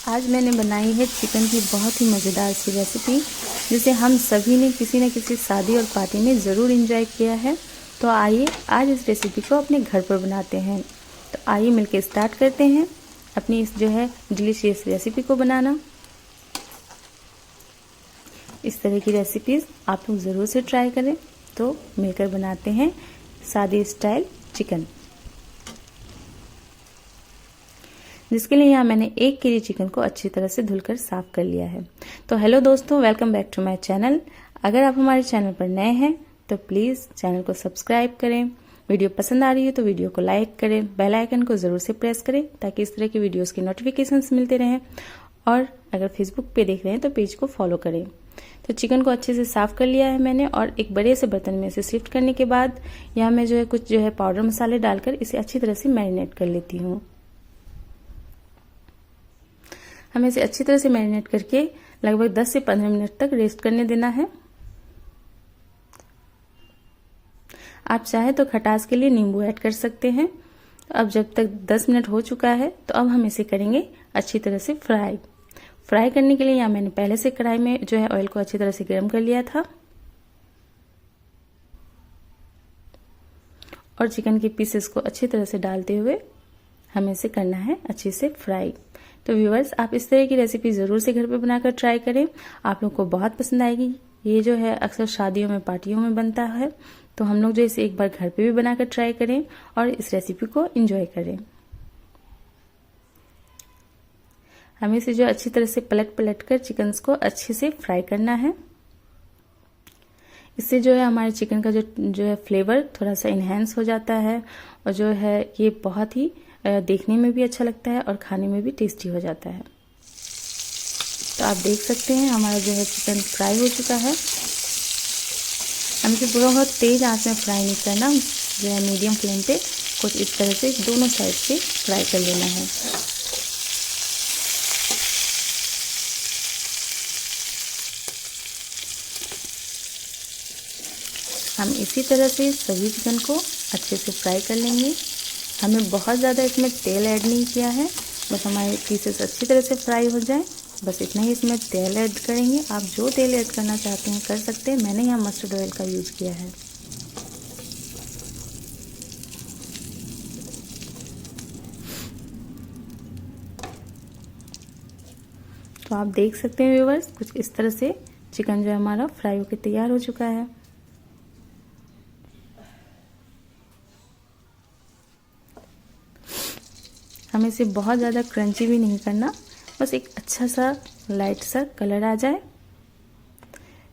आज मैंने बनाई है चिकन की बहुत ही मज़ेदार सी रेसिपी, जिसे हम सभी ने किसी न किसी शादी और पार्टी में ज़रूर एंजॉय किया है। तो आइए आज इस रेसिपी को अपने घर पर बनाते हैं। तो आइए मिलके स्टार्ट करते हैं अपनी इस डिलीशियस रेसिपी को बनाना। इस तरह की रेसिपीज़ आप लोग ज़रूर से ट्राई करें। तो मिलकर बनाते हैं शादी स्टाइल चिकन, जिसके लिए यहाँ मैंने 1 केजी चिकन को अच्छी तरह से धुलकर साफ कर लिया है। तो हेलो दोस्तों, welcome back to my channel. अगर आप हमारे चैनल पर नए हैं तो प्लीज़ चैनल को सब्सक्राइब करें। वीडियो पसंद आ रही है तो वीडियो को लाइक करें, बेल आइकन को ज़रूर से प्रेस करें ताकि इस तरह की वीडियोस के नोटिफिकेशंस मिलते रहें। और अगर फेसबुक पे देख रहे हैं तो पेज को फॉलो करें। तो चिकन को अच्छे से साफ़ कर लिया है मैंने, और एक बड़े से बर्तन में इसे शिफ्ट करने के बाद यहाँ मैं कुछ पाउडर मसाले डालकर इसे अच्छी तरह से मैरिनेट कर लेती हूँ। हमें इसे अच्छी तरह से मैरिनेट करके लगभग 10 से 15 मिनट तक रेस्ट करने देना है। आप चाहे तो खटास के लिए नींबू ऐड कर सकते हैं। तो अब जब तक 10 मिनट हो चुका है तो अब हम इसे करेंगे अच्छी तरह से फ्राई करने के लिए यहाँ मैंने पहले से कढ़ाई में ऑयल को अच्छी तरह से गर्म कर लिया था और चिकन के पीसेस को अच्छी तरह से डालते हुए हमें इसे करना है अच्छे से फ्राई। तो व्यूअर्स, आप इस तरह की रेसिपी ज़रूर से घर पे बनाकर ट्राई करें, आप लोग को बहुत पसंद आएगी। ये अक्सर शादियों में, पार्टियों में बनता है, तो हम लोग इसे एक बार घर पे भी बनाकर ट्राई करें और इस रेसिपी को एंजॉय करें। हमें इसे अच्छी तरह से पलट कर चिकन को अच्छे से फ्राई करना है। इससे हमारे चिकन का फ्लेवर थोड़ा सा इन्हेंस हो जाता है और ये बहुत ही देखने में भी अच्छा लगता है और खाने में भी टेस्टी हो जाता है। तो आप देख सकते हैं हमारा चिकन फ्राई हो चुका है। हमें इसे बहुत तेज आंच में फ्राई नहीं करना, मीडियम फ्लेम पे कुछ इस तरह से दोनों साइड से फ्राई कर लेना है। हम इसी तरह से सभी चिकन को अच्छे से फ्राई कर लेंगे। हमें बहुत ज़्यादा इसमें तेल ऐड नहीं किया है, बस हमारे पीसेस अच्छी तरह से फ्राई हो जाए, बस इतना ही इसमें तेल ऐड करेंगे। आप जो तेल ऐड करना चाहते हैं कर सकते हैं, मैंने यहाँ मस्टर्ड ऑयल का यूज़ किया है। तो आप देख सकते हैं व्यूअर्स, कुछ इस तरह से चिकन हमारा फ्राई होकर तैयार हो चुका है। हमें इसे बहुत ज़्यादा क्रंची भी नहीं करना, बस एक अच्छा सा लाइट सा कलर आ जाए।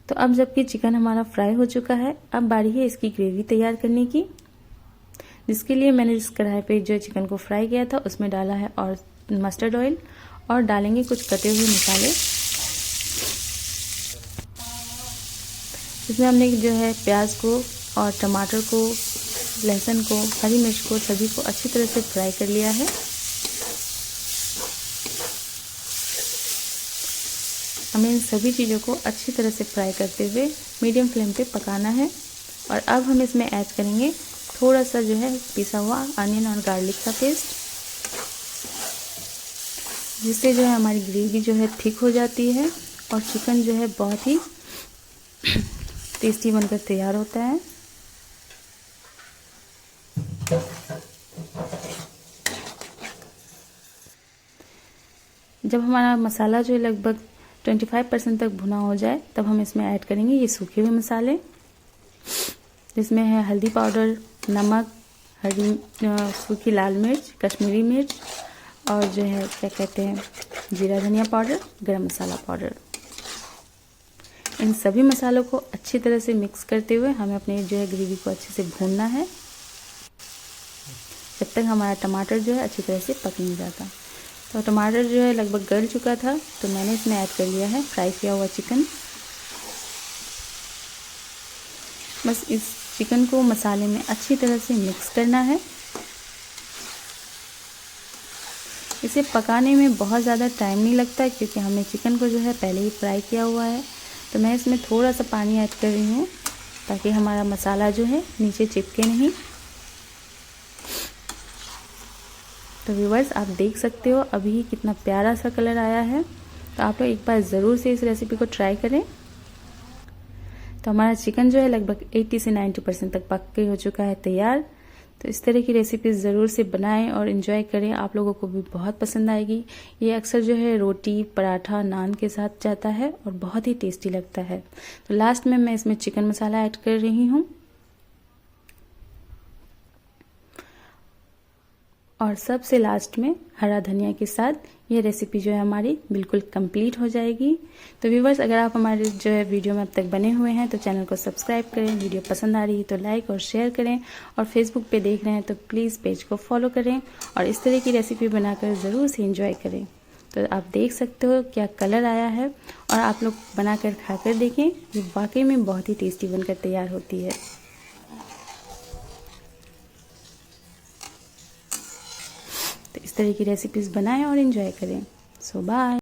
तो अब जबकि चिकन हमारा फ्राई हो चुका है, अब बारी है इसकी ग्रेवी तैयार करने की, जिसके लिए मैंने जिस कढ़ाई पे चिकन को फ्राई किया था उसमें डाला है और मस्टर्ड ऑयल, और डालेंगे कुछ कटे हुए मसाले। इसमें हमने प्याज को और टमाटर को, लहसुन को, हरी मिर्च को, सभी को अच्छी तरह से फ्राई कर लिया है। हमें इन सभी चीज़ों को अच्छी तरह से फ्राई करते हुए मीडियम फ्लेम पे पकाना है। और अब हम इसमें ऐड करेंगे थोड़ा सा पिसा हुआ अनियन और गार्लिक का पेस्ट, जिससे हमारी ग्रेवी थिक हो जाती है और चिकन बहुत ही टेस्टी बनकर तैयार होता है। जब हमारा मसाला लगभग 25% तक भुना हो जाए, तब हम इसमें ऐड करेंगे ये सूखे हुए मसाले, जिसमें है हल्दी पाउडर, नमक, सूखी लाल मिर्च, कश्मीरी मिर्च, और क्या कहते हैं, जीरा धनिया पाउडर, गरम मसाला पाउडर। इन सभी मसालों को अच्छी तरह से मिक्स करते हुए हमें अपने ग्रेवी को अच्छे से भूनना है, जब तक हमारा टमाटर अच्छी तरह से पक नहीं जाता। तो टमाटर लगभग गल चुका था, तो मैंने इसमें ऐड कर लिया है फ्राई किया हुआ चिकन। बस इस चिकन को मसाले में अच्छी तरह से मिक्स करना है। इसे पकाने में बहुत ज़्यादा टाइम नहीं लगता, क्योंकि हमने चिकन को पहले ही फ्राई किया हुआ है। तो मैं इसमें थोड़ा सा पानी ऐड कर रही हूँ ताकि हमारा मसाला नीचे चिपके नहीं। तो व्यूवर्स आप देख सकते हो अभी कितना प्यारा सा कलर आया है। तो आप लोग एक बार ज़रूर से इस रेसिपी को ट्राई करें। तो हमारा चिकन जो है लगभग 80 से 90% तक पक के हो चुका है तैयार। तो इस तरह की रेसिपीज़ ज़रूर से बनाएं और इन्जॉय करें, आप लोगों को भी बहुत पसंद आएगी। ये अक्सर जो है रोटी, पराठा, नान के साथ जाता है और बहुत ही टेस्टी लगता है। तो लास्ट में मैं इसमें चिकन मसाला ऐड कर रही हूँ और सबसे लास्ट में हरा धनिया के साथ ये रेसिपी जो है हमारी बिल्कुल कंप्लीट हो जाएगी। तो व्यूवर्स अगर आप हमारे जो है वीडियो में अब तक बने हुए हैं तो चैनल को सब्सक्राइब करें, वीडियो पसंद आ रही है तो लाइक और शेयर करें, और फेसबुक पे देख रहे हैं तो प्लीज़ पेज को फॉलो करें और इस तरह की रेसिपी बनाकर ज़रूर से इंजॉय करें। तो आप देख सकते हो क्या कलर आया है, और आप लोग बनाकर खाकर देखें, ये वाकई में बहुत ही टेस्टी बनकर तैयार होती है। तो इस तरह की रेसिपीज़ बनाएं और इन्जॉय करें। सो बाय।